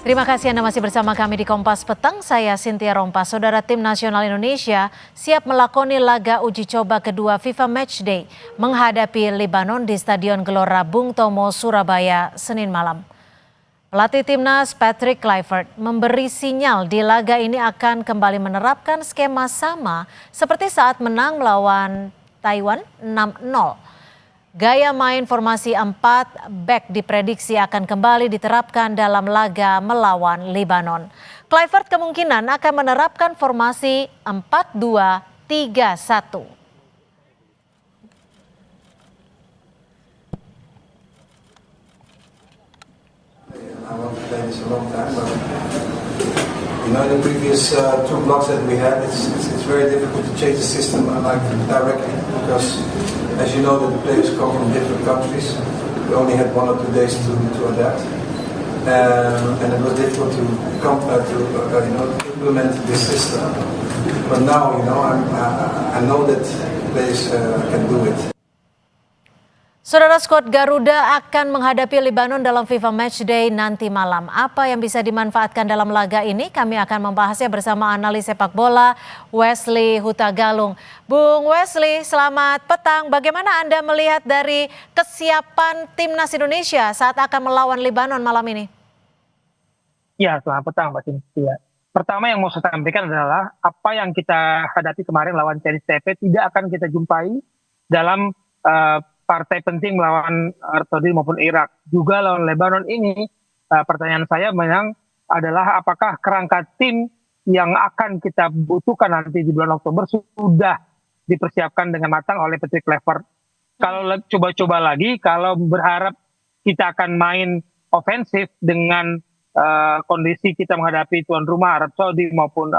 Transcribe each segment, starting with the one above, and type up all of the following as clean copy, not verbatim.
Terima kasih Anda masih bersama kami di Kompas Petang. Saya Cynthia Rompas. Saudara, Tim Nasional Indonesia siap melakoni laga uji coba kedua FIFA Matchday menghadapi Lebanon di Stadion Gelora Bung Tomo, Surabaya, Senin malam. Pelatih Timnas Patrick Kluivert memberi sinyal di laga ini akan kembali menerapkan skema sama seperti saat menang melawan Taiwan 6-0. Gaya main formasi 4 back diprediksi akan kembali diterapkan dalam laga melawan Lebanon. Kluivert kemungkinan akan menerapkan formasi 4-2-3-1. In the previous two blocks that we had, it's very difficult to change the system like directly because, as you know, that the players come from different countries. We only had 1 or 2 days to adapt, and it was difficult to implement this system. But now, I know that players can do it. Saudara, skuad Garuda akan menghadapi Lebanon dalam FIFA Matchday nanti malam. Apa yang bisa dimanfaatkan dalam laga ini? Kami akan membahasnya bersama analis sepak bola Wesley Hutagalung. Bung Wesley, selamat petang. Bagaimana Anda melihat dari kesiapan Timnas Indonesia saat akan melawan Lebanon malam ini? Ya, selamat petang Mbak Cynthia. Pertama yang mau saya sampaikan adalah apa yang kita hadapi kemarin lawan Chinese Taipei tidak akan kita jumpai dalam partai penting melawan Arab Saudi maupun Irak. Juga lawan Lebanon ini, pertanyaan saya memang adalah apakah kerangka tim yang akan kita butuhkan nanti di bulan Oktober sudah dipersiapkan dengan matang oleh Patrick Kluivert. Kalau coba-coba lagi, kalau berharap kita akan main ofensif dengan kondisi kita menghadapi tuan rumah Arab Saudi maupun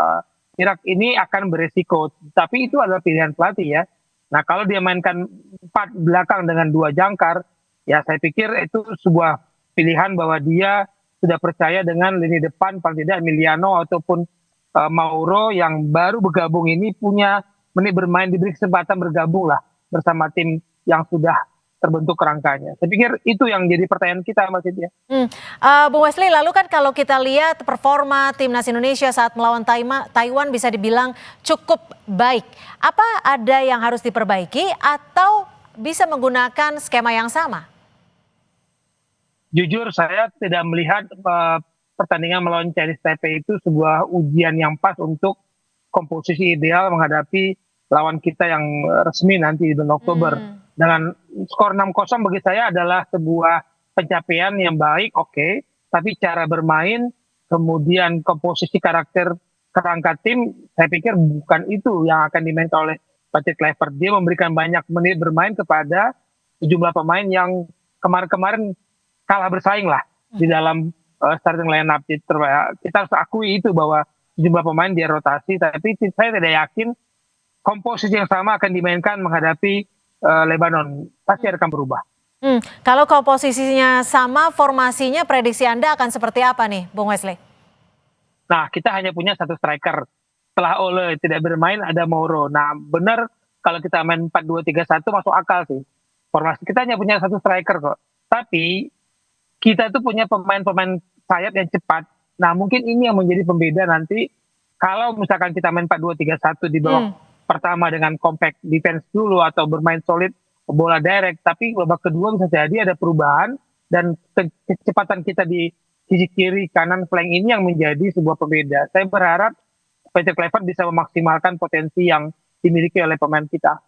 Irak, ini akan beresiko. Tapi itu adalah pilihan pelatih ya. Nah, kalau dia mainkan 4 belakang dengan 2 jangkar, ya saya pikir itu sebuah pilihan bahwa dia sudah percaya dengan lini depan, paling tidak Emiliano ataupun Mauro yang baru bergabung ini punya menit bermain, diberi kesempatan bergabung lah bersama tim yang sudah terbentuk kerangkanya. Saya pikir itu yang jadi pertanyaan kita, Mas Cynthia. Bung Wesley, lalu kan kalau kita lihat performa Timnas Indonesia saat melawan Taiwan bisa dibilang cukup baik. Apa ada yang harus diperbaiki atau bisa menggunakan skema yang sama? Jujur saya tidak melihat pertandingan melawan Chinese Taipei itu sebuah ujian yang pas untuk komposisi ideal menghadapi lawan kita yang resmi nanti di bulan Oktober. Dengan skor 6-0 bagi saya adalah sebuah pencapaian yang baik, oke. Tapi cara bermain, kemudian komposisi karakter kerangka tim, saya pikir bukan itu yang akan dimainkan oleh Patrick Kluivert. Dia memberikan banyak menit bermain kepada sejumlah pemain yang kemarin-kemarin kalah bersaing lah di dalam starting line-up. Kita harus akui itu bahwa sejumlah pemain dia rotasi, tapi saya tidak yakin komposisi yang sama akan dimainkan menghadapi Lebanon. Pasti akan berubah. Kalau komposisinya sama, formasinya prediksi Anda akan seperti apa nih, Bung Wesley? Nah, kita hanya punya 1 striker. Setelah Ole tidak bermain, ada Mauro. Nah, benar kalau kita main 4-2-3-1 masuk akal sih. Formasi kita hanya punya 1 striker kok. Tapi kita tuh punya pemain-pemain sayap yang cepat. Nah, mungkin ini yang menjadi pembeda nanti kalau misalkan kita main 4-2-3-1 di babak pertama dengan compact defense dulu atau bermain solid bola direct, tapi babak kedua bisa jadi ada perubahan dan kecepatan kita di sisi kiri kanan flank ini yang menjadi sebuah pembeda. Saya berharap Patrick Kluivert bisa memaksimalkan potensi yang dimiliki oleh pemain kita.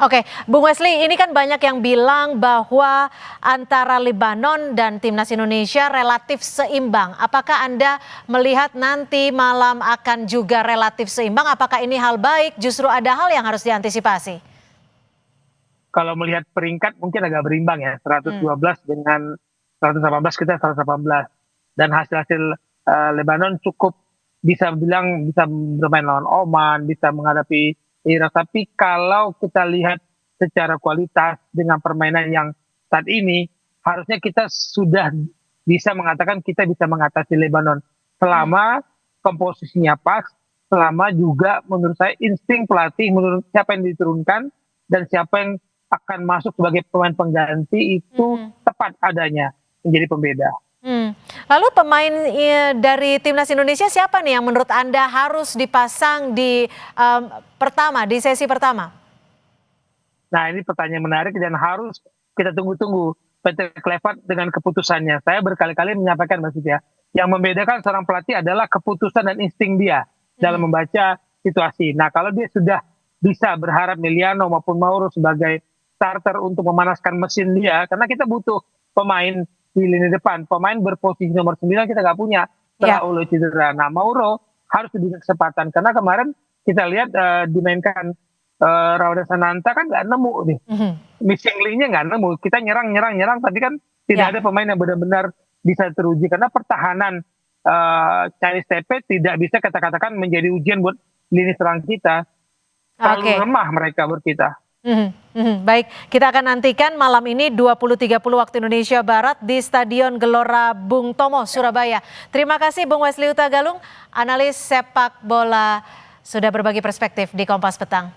Oke, Bung Wesley, ini kan banyak yang bilang bahwa antara Lebanon dan Timnas Indonesia relatif seimbang. Apakah Anda melihat nanti malam akan juga relatif seimbang? Apakah ini hal baik? Justru ada hal yang harus diantisipasi? Kalau melihat peringkat mungkin agak berimbang ya. 112 dengan 118, kita 118. Dan hasil-hasil Lebanon cukup bisa bermain lawan Oman, bisa menghadapi Irak. Tapi kalau kita lihat secara kualitas dengan permainan yang saat ini, harusnya kita sudah bisa mengatakan kita bisa mengatasi Lebanon. Selama komposisinya pas, selama juga menurut saya insting pelatih, menurut siapa yang diturunkan dan siapa yang akan masuk sebagai pemain pengganti itu tepat adanya menjadi pembeda. Lalu pemain dari timnas Indonesia siapa nih yang menurut Anda harus dipasang di sesi pertama? Nah, ini pertanyaan menarik dan harus kita tunggu-tunggu Peter Clevat dengan keputusannya. Saya berkali-kali menyampaikan Mbak Cynthia, yang membedakan seorang pelatih adalah keputusan dan insting dia dalam membaca situasi. Nah, kalau dia sudah bisa berharap Emiliano maupun Mauro sebagai starter untuk memanaskan mesin dia, karena kita butuh pemain di lini depan, pemain berposisi nomor 9 kita nggak punya setelah Olo cedera. Nah, Mauro harus diberi kesempatan karena kemarin kita lihat dimainkan Rauda Sananta kan nggak nemu nih, missing link-nya nggak nemu. Kita nyerang, tapi kan tidak ada pemain yang benar-benar bisa teruji karena pertahanan Chinese Taipei tidak bisa katakan menjadi ujian buat lini serang kita. Terlalu lemah mereka buat kita. Baik, kita akan nantikan malam ini 20.30 waktu Indonesia Barat di Stadion Gelora Bung Tomo, Surabaya. Terima kasih Bung Wesley Utagalung, analis sepak bola, sudah berbagi perspektif di Kompas Petang.